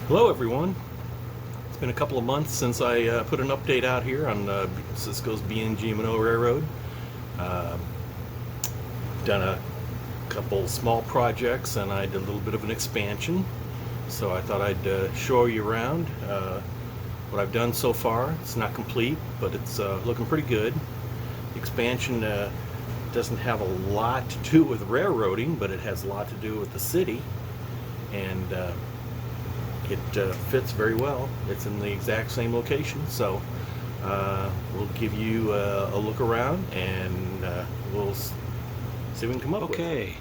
Hello everyone. It's been a couple of months since I put an update out here on CISCO's BN GM&O Railroad. Uh, Done a couple small projects and I did a little bit of an expansion. So I thought I'd show you around what I've done so far. It's not complete, but it's looking pretty good. The expansion doesn't have a lot to do with railroading, but it has a lot to do with the city. And it fits very well. It's in the exact same location, so we'll give you a look around and we'll see what we can come up with. Okay.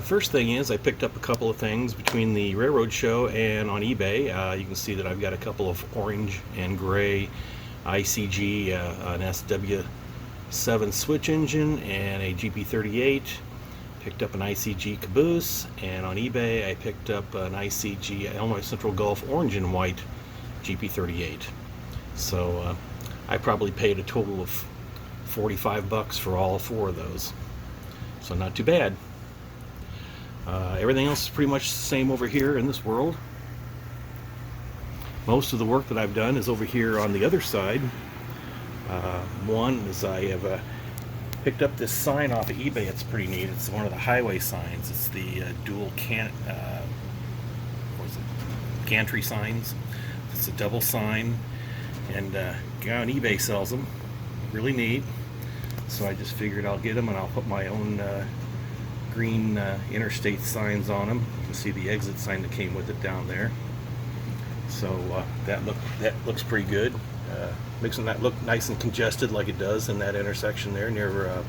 First thing is I picked up a couple of things between the railroad show and on eBay. You can see that I've got a couple of orange and gray ICG, an SW7 switch engine and a GP38. Picked up an ICG caboose, and on eBay I picked up an ICG Illinois Central Gulf orange and white GP38. So I probably paid a total of $45 for all four of those. So not too bad. Everything else is pretty much the same over here in this world. Most of the work that I've done is over here on the other side. One is I have picked up this sign off of eBay. It's pretty neat. It's one of the highway signs. It's the dual gantry signs. It's a double sign, and guy on eBay sells them. Really neat. So I just figured I'll get them and I'll put my own green interstate signs on them. You can see the exit sign that came with it down there. So that looks pretty good. Makes that look nice and congested like it does in that intersection there near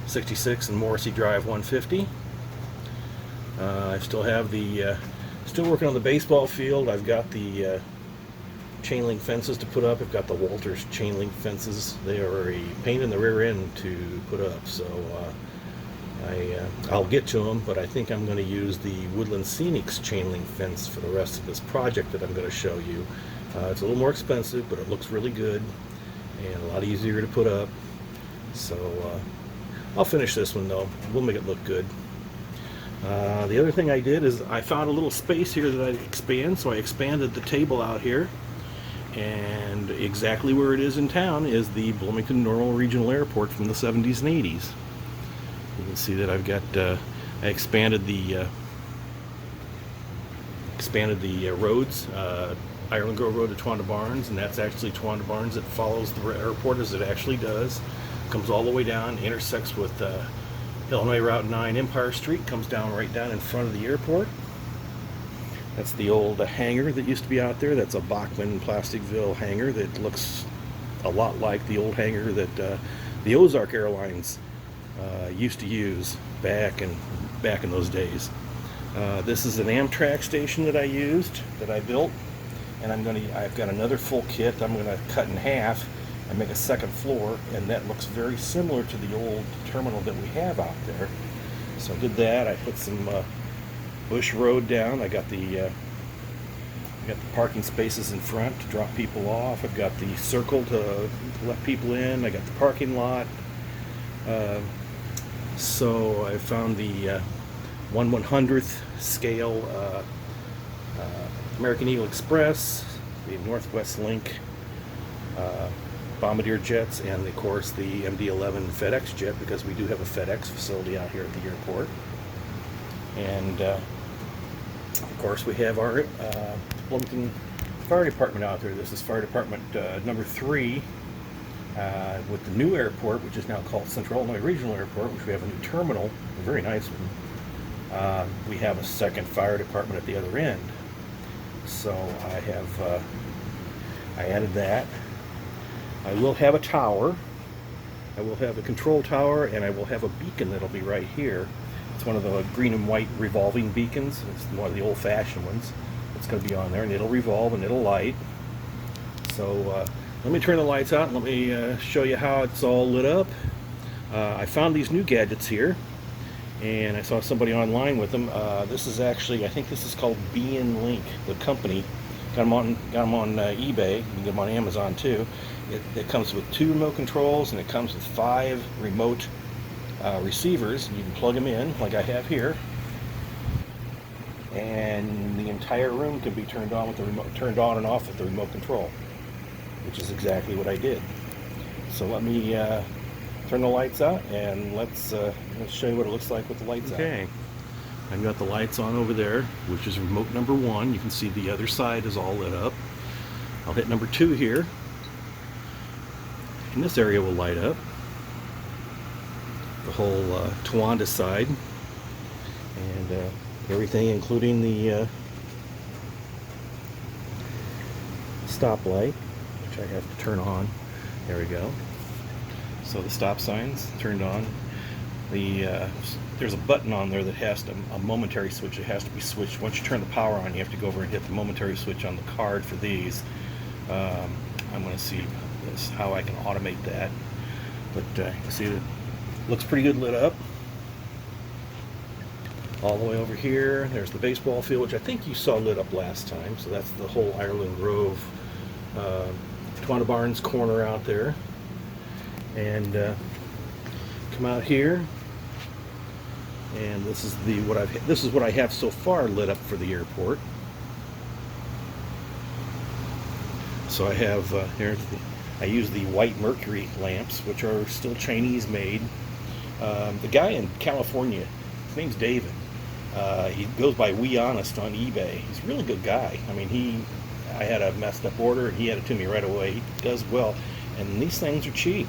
66 and Morrissey Drive 150. I still have the still working on the baseball field. I've got the chain link fences to put up. I've got the Walters chain link fences. They are a pain in the rear end to put up, so I'll get to them, but I think I'm going to use the Woodland Scenics chain link fence for the rest of this project that I'm going to show you. It's a little more expensive, but it looks really good and a lot easier to put up. So I'll finish this one though. We'll make it look good. The other thing I did is I found a little space here that I'd expand, so I expanded the table out here. And exactly where it is in town is the Bloomington-Normal Regional Airport from the 70s and 80s. You can see that I've got I expanded the roads. Ireland Grove Road to Towanda Barnes, and that's actually Towanda Barnes. It follows the airport as it actually does. Comes all the way down, intersects with Illinois Route 9 Empire Street, comes down right down in front of the airport. That's the old hangar that used to be out there. That's a Bachman Plasticville hangar that looks a lot like the old hangar that the Ozark Airlines used to use back in those days. This is an Amtrak station that I built. And I've got another full kit I'm going to cut in half and make a second floor, and that looks very similar to the old terminal that we have out there. So I did that. I put some bush road down. I got the parking spaces in front to drop people off. I've got the circle to let people in. I got the parking lot. So I found the 1/100th scale American Eagle Express, the Northwest Link Bombardier jets, and of course the MD-11 FedEx jet, because we do have a FedEx facility out here at the airport. And of course we have our Bloomington Fire Department out there. This is Fire Department number 3 with the new airport, which is now called Central Illinois Regional Airport, which we have a new terminal, a very nice one. We have a second fire department at the other end. So I added that. I will have a tower. I will have a control tower, and I will have a beacon that'll be right here. It's one of the green and white revolving beacons. It's one of the old-fashioned ones. It's going to be on there, and it'll revolve and it'll light. So let me turn the lights out and let me show you how it's all lit up. I found these new gadgets here, and I saw somebody online with them. This is actually, I think this is called BN Link, the company. Got them on eBay. You can get them on Amazon too. It comes with 2 remote controls, and it comes with 5 remote receivers. You can plug them in like I have here. and the entire room can be turned on with the remote, turned on and off with the remote control, which is exactly what I did. So let me turn the lights out, and let's show you what it looks like with the lights out. Okay, I've got the lights on over there, which is remote number 1. You can see the other side is all lit up. I'll hit number 2 here, and this area will light up. The whole Towanda side, and everything, including the stoplight, which I have to turn on. There we go. So the stop sign's turned on. There's a button on there that has a momentary switch. It has to be switched. Once you turn the power on, you have to go over and hit the momentary switch on the card for these. I'm going to see how I can automate that. But you see that looks pretty good lit up. All the way over here, there's the baseball field, which I think you saw lit up last time. So that's the whole Ireland Grove, Towanda Barnes corner out there. And come out here, and this is what I have so far lit up for the airport. So I have I use the white mercury lamps, which are still Chinese made. The guy in California, his name's David. He goes by We Honest on eBay. He's a really good guy. I mean, I had a messed up order, and he had it to me right away. He does well, and these things are cheap.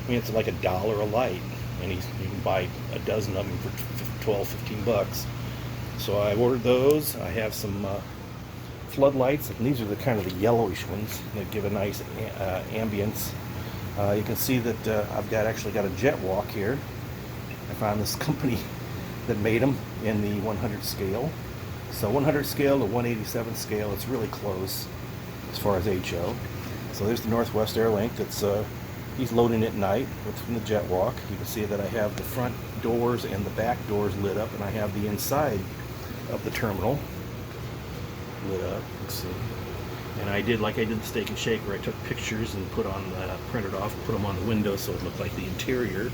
I mean, it's like $1 a light, and you can buy a dozen of them for 12, 15 bucks. So I ordered those. I have some floodlights, and these are the kind of the yellowish ones that give a nice ambience. You can see that I've actually got a jet walk here. I found this company that made them in the 100 scale. So 100 scale to 187 scale, it's really close as far as HO. So there's the Northwest Airlink. He's loading at night from the jet walk. You can see that I have the front doors and the back doors lit up, and I have the inside of the terminal lit up. Let's see. And I did like I did the Steak and Shake, where I took pictures and printed off and put them on the window so it looked like the interior.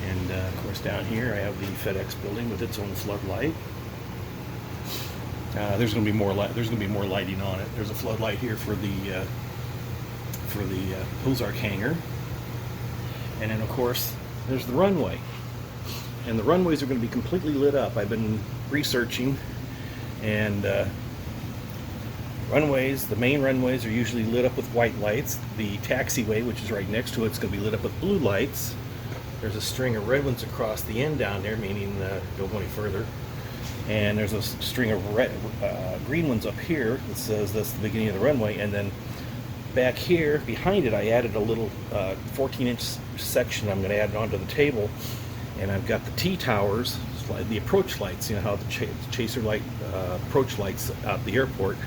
And of course down here I have the FedEx building with its own floodlight. There's going to be more lighting on it. There's a floodlight here for the Ozark hangar, and then of course there's the runway, and the runways are going to be completely lit up. I've been researching, and the main runways are usually lit up with white lights. The taxiway, which is right next to it, is going to be lit up with blue lights. There's a string of red ones across the end down there, meaning don't go any further. And there's a string of green ones up here that says that's the beginning of the runway. And then back here, behind it, I added a little 14-inch section I'm going to add onto the table. And I've got the T-towers, the approach lights, you know how the chaser light approach lights out the airport.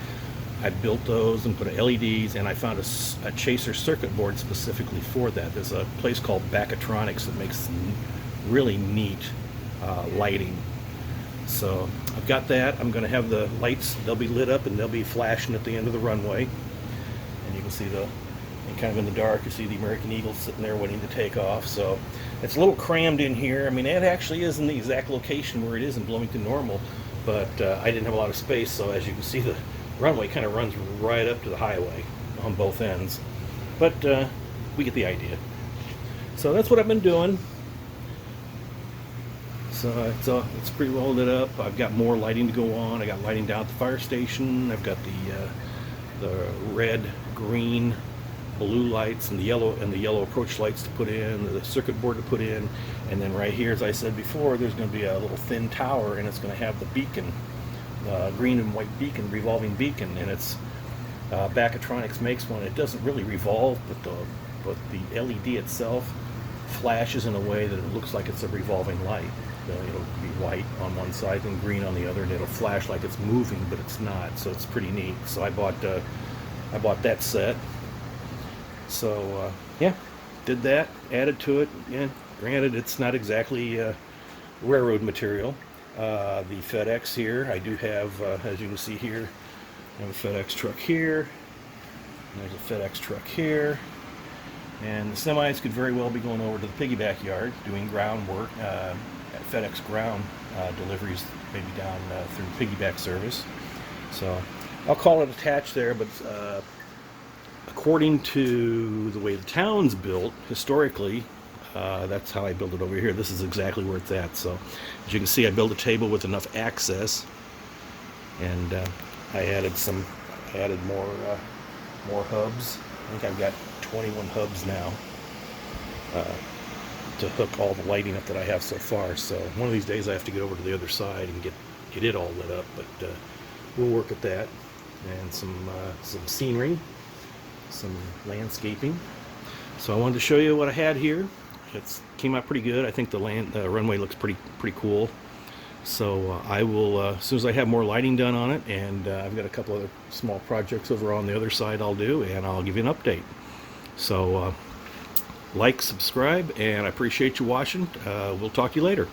I built those and put LEDs, and I found a chaser circuit board specifically for that. There's a place called Backatronics that makes really neat lighting. So I've got that. I'm going to have the lights, they'll be lit up and they'll be flashing at the end of the runway. And you can see and kind of in the dark, you see the American Eagle sitting there waiting to take off. So it's a little crammed in here. I mean, it actually is in the exact location where it is in Bloomington Normal, but I didn't have a lot of space, so as you can see, the runway kind of runs right up to the highway on both ends. But we get the idea. So that's what I've been doing. So it's pretty well lit up. I've got more lighting to go on. I got lighting down at the fire station. I've got the red, green, blue lights and the yellow approach lights to put in, the circuit board to put in, and then right here, as I said before, there's going to be a little thin tower, and it's going to have the beacon, green and white beacon, revolving beacon, and it's Backatronics makes one. It doesn't really revolve, but the LED itself flashes in a way that it looks like it's a revolving light. It'll be white on one side and green on the other, and it'll flash like it's moving, but it's not. So it's pretty neat. So I bought that set. So yeah, did that, added to it. Yeah, granted, it's not exactly railroad material. The FedEx here, I do have, as you can see here, I have a FedEx truck here. And there's a FedEx truck here. And the semis could very well be going over to the piggyback yard doing ground work, FedEx ground deliveries, maybe down through piggyback service. So I'll call it attached there, but according to the way the town's built historically, that's how I built it over here. This is exactly where it's at. So as you can see, I built a table with enough access, and I added more hubs. I think I've got 21 hubs now to hook all the lighting up that I have so far. So one of these days I have to get over to the other side and get it all lit up, but we'll work at that. And some scenery, some landscaping. So I wanted to show you what I had here. It came out pretty good. I think the runway looks pretty cool. So I will, as soon as I have more lighting done on it, and I've got a couple other small projects over on the other side I'll do, and I'll give you an update. So like, subscribe, and I appreciate you watching. We'll talk to you later.